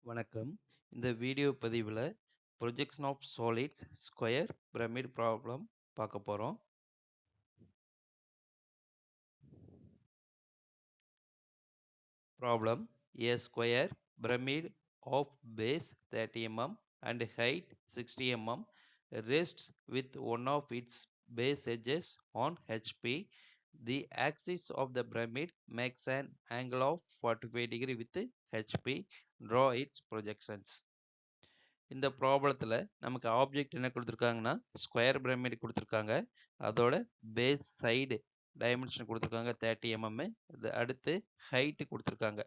வணக்கம். இந்த வீடியோ பதிவில் projection of solids square pyramid problem பார்க்க போகிறோம். Problem: a square pyramid of base 30 mm and height 60 mm rests with one of its base edges on HP. The axis of the pyramid makes an angle of 45 degree with HP. Draw its projections. இந்த ப்ராப்ளத்தில் நமக்கு object என்ன கொடுத்துருக்காங்கன்னா square pyramid கொடுத்துருக்காங்க. அதோட base side dimension கொடுத்துருக்காங்க 30 mm. இது அடுத்து ஹைட்டு கொடுத்துருக்காங்க.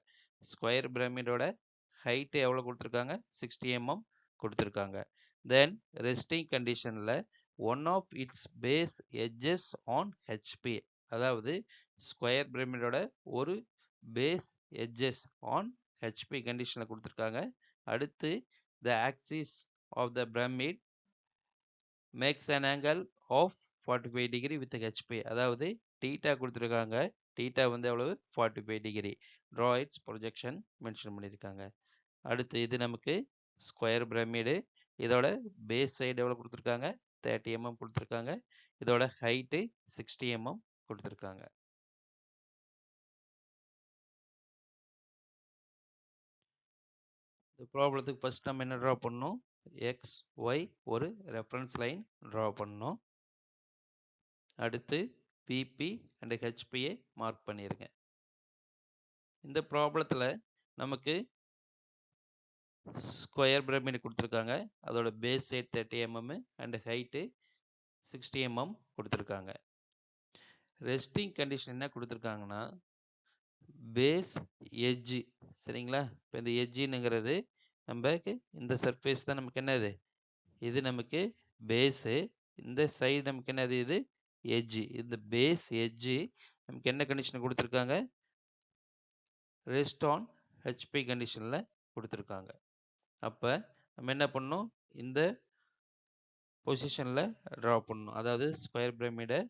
ஸ்கொயர் பிரமிடோட ஹைட்டு எவ்வளோ கொடுத்துருக்காங்க? 60 mm கொடுத்துருக்காங்க. தென் ரெஸ்டிங் கண்டிஷனில் one of its base edges on HP, அதாவது ஸ்கொயர் பிரமிடோட ஒரு பேஸ் எட்ஜஸ் ஆன் ஹெச்பி கண்டிஷனில் கொடுத்துருக்காங்க. அடுத்து the axis of the pyramid makes an angle of 45 degree with HP, அதாவது தீட்டா கொடுத்துருக்காங்க. தீட்டா வந்து எவ்வளவு? 45 degree. draw its projection mention பண்ணியிருக்காங்க. அடுத்து இது நமக்கு ஸ்கொயர் பிரமிடு. இதோட பேஸ் சைடு எவ்வளோ கொடுத்துருக்காங்க? 30 mm கொடுத்துருக்காங்க. இதோட ஹைட்டு 60 mm கொடுத்துருக்காங்க. இந்த ப்ராப்ளத்துக்கு ஃபர்ஸ்ட் நம்ம என்ன ட்ரா பண்ணணும்? எக்ஸ் ஒய் ஒரு ரெஃபரன்ஸ் லைன் ட்ரா பண்ணணும். அடுத்து பிபி அண்ட் ஹெச்பியை மார்க் பண்ணிடுங்க. இந்த ப்ராப்ளத்தில் நமக்கு ஸ்கொயர் பிரமிட் கொடுத்துருக்காங்க. அதோட base side 30 mm and height 60 mm கொடுத்துருக்காங்க. ரெஸ்டிங் கண்டிஷன் என்ன கொடுத்துருக்காங்கன்னா பேஸ் எட்ஜு, சரிங்களா? இப்போ இந்த எட்ஜுங்கிறது நமக்கு இந்த சர்ஃபேஸ் தான் நமக்கு என்னது? இது நமக்கு பேஸு. இந்த சைடு நமக்கு என்னது? இது எட்ஜு. இந்த பேஸ் எட்ஜு நமக்கு என்ன கண்டிஷன் கொடுத்துருக்காங்க? ரெஸ்ட் ஆன் ஹெச்பி கண்டிஷனில் கொடுத்துருக்காங்க. அப்போ நம்ம என்ன பண்ணணும்? இந்த பொசிஷனில் ட்ரா பண்ணணும். அதாவது ஸ்கொயர் பிரமிடை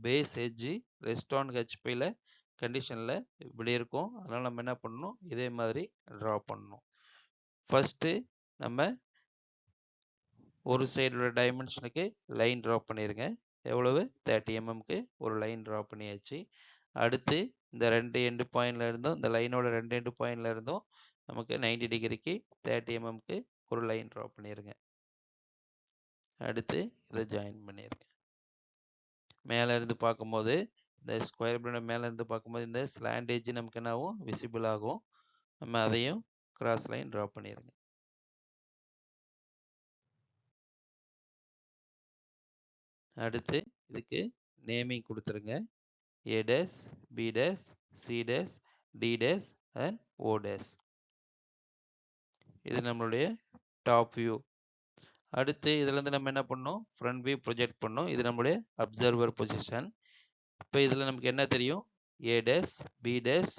பேஸ் எட்ஜு ரெஸ்ட் ஆன் ஹெச்பியில் கண்டிஷனில் இப்படி இருக்கும். அதனால் நம்ம என்ன பண்ணணும்? இதே மாதிரி ட்ரா பண்ணணும். ஃபஸ்ட்டு நம்ம ஒரு சைடோட டைமென்ஷனுக்கு லைன் ட்ரா பண்ணிடுங்க. எவ்வளவு? 30 mmக்கு ஒரு லைன் ட்ரா பண்ணியாச்சு. அடுத்து இந்த ரெண்டு எண்டு பாயிண்ட்ல இருந்தும், இந்த லைனோட ரெண்டு எண்டு பாயிண்ட்ல இருந்தும் நமக்கு 90 டிகிரிக்கு 30 mmக்கு ஒரு லைன் ட்ரா பண்ணிடுங்க. அடுத்து இதை ஜாயின் பண்ணிடுங்க. மேலே இருந்து பார்க்கும்போது இந்த ஸ்கொயர் பிரமிட் மேலே இருந்து பார்க்கும்போது இந்த ஸ்லாண்ட் எட்ஜ் நமக்கு என்ன ஆகும்? விசிபிள் ஆகும். நம்ம அதையும் கிராஸ் லைன் ட்ரா பண்ணிடுங்க. அடுத்து இதுக்கு நேமிங் கொடுத்துருங்க. A dash, B dash, C dash, D dash and O dash. இது நம்மளுடைய டாப் வியூ. அடுத்து இதுலேருந்து நம்ம என்ன பண்ணோம்? ஃப்ரண்ட் வியூ ப்ரொஜெக்ட் பண்ணோம். இது நம்மளுடைய அப்சர்வர் பொசிஷன். இப்போ இதில் நமக்கு என்ன தெரியும்? A dash, B dash,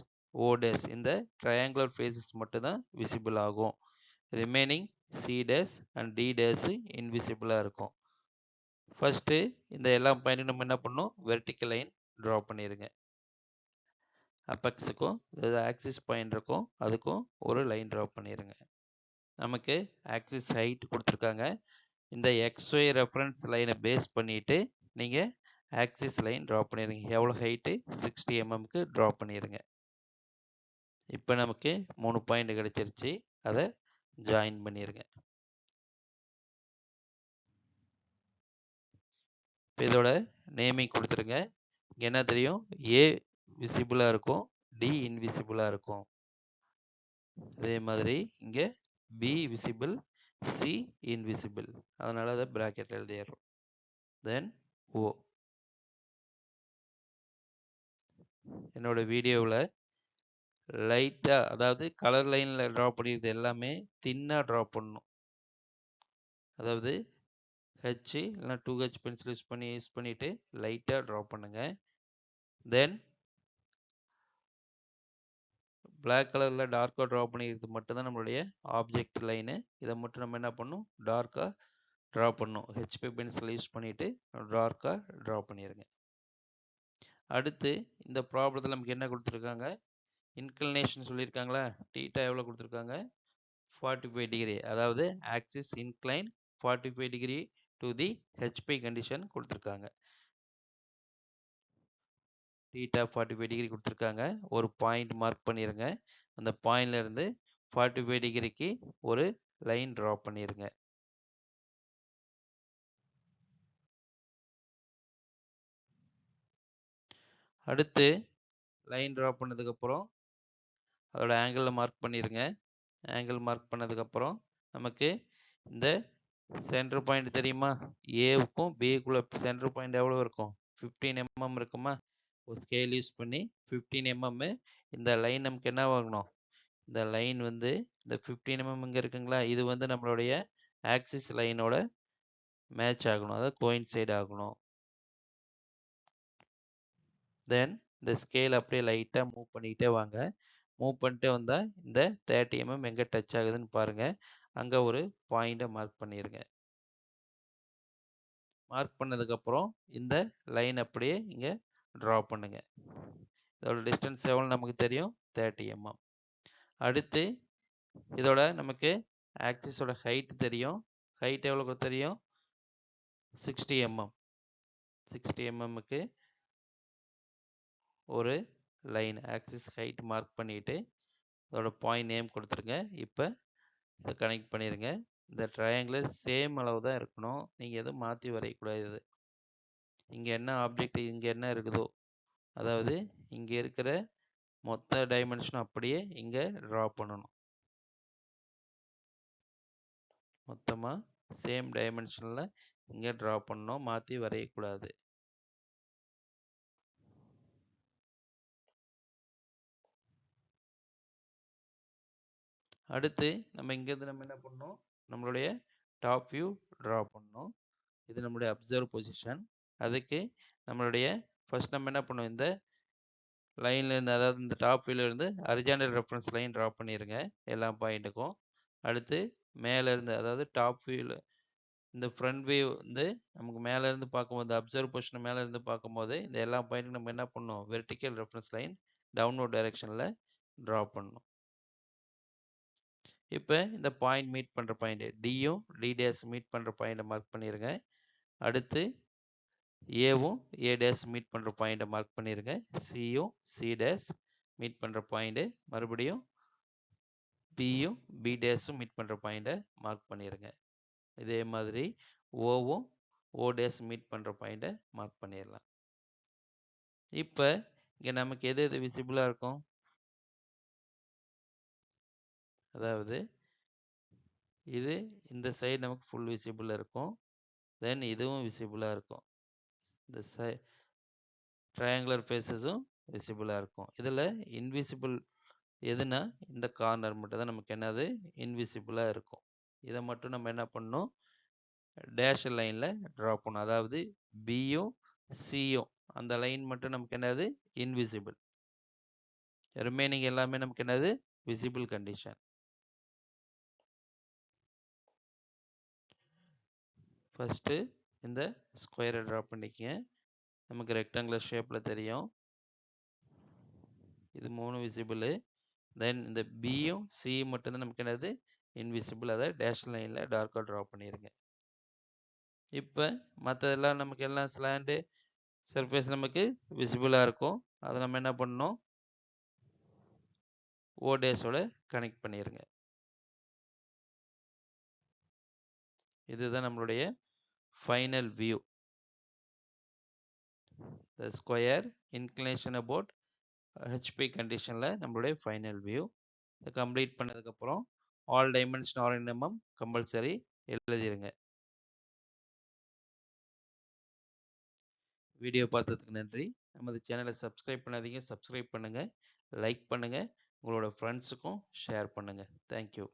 O dash இந்த ட்ரையாங்குலர் ஃபேஸஸ் மட்டும்தான் விசிபிள் ஆகும். Remaining C dash and D dash இன்விசிபிளாக இருக்கும். ஃபஸ்ட்டு இந்த எல்லா பாயிண்ட்டும் நம்ம என்ன பண்ணணும்? வெர்டிக்கல் லைன் ட்ரா பண்ணிடுங்க. அப்பெக்ஸுக்கும் ஆக்சிஸ் பாயிண்ட் இருக்கும், அதுக்கும் ஒரு லைன் ட்ரா பண்ணிடுங்க. நமக்கு ஆக்சிஸ் ஹைட் கொடுத்துருக்காங்க. இந்த XY ரெஃபரன்ஸ் லைனை பேஸ் பண்ணிவிட்டு நீங்கள் ஆக்சிஸ் லைன் ட்ரா பண்ணிடுங்க. எவ்வளோ ஹைட்டு? 60 mmக்கு ட்ரா பண்ணிடுங்க. இப்போ நமக்கு 3 பாயிண்ட் கிடச்சிருச்சு. அதை ஜாயின் பண்ணிடுங்க. இப்போ இதோட நேமிங் கொடுத்துருங்க. இங்கே என்ன தெரியும்? A விசிபிளாக இருக்கும், D இன்விசிபிளாக இருக்கும். அதே மாதிரி இங்கே B விசிபிள், C இன்விசிபிள். அதனால் அதை ப்ராக்கெட் எழுதிடுறோம். தென் O. என்னோட வீடியோவில் லைட்டாக, அதாவது கலர் லைனில் ட்ரா பண்ணியிருக்கிறது எல்லாமே தின்னாக ட்ரா பண்ணணும். அதாவது ஹெச் இல்லைனா 2H பென்சில் யூஸ் பண்ணிவிட்டு லைட்டாக ட்ரா பண்ணுங்கள். தென் பிளாக் கலரில் டார்க்காக ட்ரா பண்ணிக்கிறது மட்டும்தான் நம்மளுடைய ஆப்ஜெக்ட் லைனு. இதை மட்டும் நம்ம என்ன பண்ணணும்? டார்க்காக ட்ரா பண்ணணும். ஹெச்பி பென்சில் யூஸ் பண்ணிவிட்டு டார்க்காக ட்ரா பண்ணிடுங்க. அடுத்து இந்த ப்ராப்ளத்தில் நமக்கு என்ன கொடுத்துருக்காங்க? இன்க்ளினேஷன் சொல்லியிருக்காங்களா? டீட்டா எவ்வளோ கொடுத்துருக்காங்க? 45 டிகிரி, அதாவது axis incline 45 degree to the HP condition கொடுத்துருக்காங்க. தீட்டா 45 டிகிரி கொடுத்துருக்காங்க. ஒரு பாயிண்ட் மார்க் பண்ணிடுங்க. அந்த பாயிண்ட்ல இருந்து 45 டிகிரிக்கு ஒரு லைன் ட்ரா பண்ணிடுங்க. அடுத்து லைன் ட்ரா பண்ணதுக்கப்புறம் அதோட ஆங்கிளை மார்க் பண்ணிடுங்க. ஆங்கிள் மார்க் பண்ணதுக்கப்புறம் நமக்கு இந்த சென்டர் பாயிண்ட் தெரியுமா? ஏவுக்கும் பிக்குள்ள சென்டர் பாயிண்ட் எவ்வளோ இருக்கும்? 15 mm இருக்குமா? ஒரு ஸ்கேல் யூஸ் பண்ணி 15 mm இந்த லைன் நமக்கு என்ன ஆகணும்? இந்த லைன் வந்து இந்த 15 mm இங்கே இருக்குங்களா, இது வந்து நம்மளுடைய ஆக்சிஸ் லைனோட மேட்ச் ஆகணும், அதாவது கோயின்சைட் ஆகணும். தென் இந்த ஸ்கேல் அப்படியே லைட்டாக மூவ் பண்ணிக்கிட்டே வாங்க. மூவ் பண்ணிட்டே வந்தால் இந்த 30 mm எங்கே டச் ஆகுதுன்னு பாருங்கள். அங்கே ஒரு பாயிண்ட்டை மார்க் பண்ணிடுங்க. மார்க் பண்ணதுக்கப்புறம் இந்த லைன் அப்படியே இங்கே ட்ரா பண்ணுங்க. இதோட டிஸ்டன்ஸ் எவ்வளோ நமக்கு தெரியும்? 30 mm. அடுத்து இதோட நமக்கு ஆக்சிஸோட ஹைட் தெரியும். ஹைட் எவ்வளோ தெரியும்? 60 mm. 60 mmக்கு ஒரு லைன் ஆக்சிஸ் ஹைட் மார்க் பண்ணிட்டு அதோட பாயிண்ட் நேம் கொடுத்துருங்க. இப்போ இதை கனெக்ட் பண்ணிடுங்க. இந்த ட்ரையாங்கிள் சேம் அளவு தான் இருக்கணும், நீங்கள் எதுவும் மாற்றி வரையக்கூடாது. இங்கே என்ன ஆப்ஜெக்ட் இங்கே என்ன இருக்குதோ, அதாவது இங்கே இருக்கிற மொத்த டைமென்ஷனும் அப்படியே இங்கே ட்ரா பண்ணணும். மொத்தமாக சேம் டைமென்ஷனில் இங்கே ட்ரா பண்ணணும், மாற்றி வரையக்கூடாது. அடுத்து நம்ம இங்கேருந்து நம்ம என்ன பண்ணணும்? நம்மளுடைய டாப் வியூ ட்ரா பண்ணணும். இது நம்மளுடைய அப்சர்வ் பொசிஷன். அதுக்கு நம்மளுடைய ஃபர்ஸ்ட் நம்ம என்ன பண்ணணும்? இந்த லைன்லேருந்து, அதாவது இந்த டாப் வியூலேருந்து ஹரிசாண்டல் ரெஃபரன்ஸ் லைன் ட்ரா பண்ணிடுங்க எல்லா பாயிண்ட்டுக்கும். அடுத்து மேலேருந்து, அதாவது டாப் வியூவில் இந்த ஃப்ரண்ட் வியூ வந்து நமக்கு மேலேருந்து பார்க்கும்போது, அப்சர்வ் பொசிஷன் மேலேருந்து பார்க்கும்போது இந்த எல்லா பாயிண்ட்டுக்கும் நம்ம என்ன பண்ணணும்? வெர்டிக்கல் ரெஃபரன்ஸ் லைன் டவுன்வர்ட் டைரெக்ஷனில் ட்ரா பண்ணணும். இப்போ இந்த பாயிண்ட் மீட் பண்ணுற பாயிண்ட் டியும் டி டேஸ் மீட் பண்ணுற பாயிண்ட்டை மார்க் பண்ணிடுங்க. அடுத்து ஏவும் ஏ டேஸ் மீட் பண்ணுற பாயிண்ட்டை மார்க் பண்ணிடுங்க. சியும் சி டேஸ் மீட் பண்ணுற பாயிண்ட்டு, மறுபடியும் பியும் பி டேஸும் மீட் பண்ணுற பாயிண்ட்டை மார்க் பண்ணிடுங்க. இதே மாதிரி ஓவும் ஓ டேஸ் மீட் பண்ணுற பாயிண்ட்டை மார்க் பண்ணிடலாம். இப்போ இங்கே நமக்கு எது எது விசிபிளாக இருக்கும்? அதாவது இது இந்த சைடு நமக்கு ஃபுல் விசிபிளாக இருக்கும். தென் இதுவும் விசிபிளாக இருக்கும். இந்த ட்ரையாங்குலர் ஃபேஸஸும் விசிபிளாக இருக்கும். இதில் இன்விசிபிள் எதுனா இந்த கார்னர் மட்டும் தான் நமக்கு என்னது இன்விசிபிளாக இருக்கும். இதை மட்டும் நம்ம என்ன பண்ணணும்? டேஷ் லைனில் ட்ரா பண்ணணும். அதாவது பியும் சியும் அந்த லைன் மட்டும் நமக்கு என்னது இன்விசிபிள். ரிமைனிங் எல்லாமே நமக்கு என்னது விசிபிள் கண்டிஷன். ஃபஸ்ட்டு இந்த ஸ்கொயரை ட்ரா பண்ணிக்கங்க. நமக்கு ரெக்டாங்குலர் ஷேப்பில் தெரியும். இது 3 விசிபிள். தென் இந்த பியும் சியும் மட்டும்தான் நமக்கு என்னது இன்விசிபிள். அதை டேஷ் லைனில் டார்க்காக ட்ரா பண்ணிடுங்க. இப்போ மற்றதெல்லாம் நமக்கு எல்லாம் ஸ்லாண்டு சர்ஃபேஸ் நமக்கு விசிபிளாக இருக்கும். அதை நம்ம என்ன பண்ணணும்? ஓ டேஸோட கனெக்ட் பண்ணிடுங்க. இதுதான் நம்மளுடைய final view. The square inclination about HP கண்டிஷனில் நம்மளுடைய ஃபைனல் வியூ. இதை கம்ப்ளீட் பண்ணதுக்கப்புறம் ஆல் டைமென்ஷன் ஆர் இன் mm கம்பல்சரி எழுதிடுங்க. வீடியோ பார்த்ததுக்கு நன்றி. நமது சேனலை சப்ஸ்கிரைப் பண்ணாதீங்க, சப்ஸ்கிரைப் பண்ணுங்கள், லைக் பண்ணுங்கள், உங்களோட ஃப்ரெண்ட்ஸுக்கும் ஷேர் பண்ணுங்கள். தேங்க்யூ.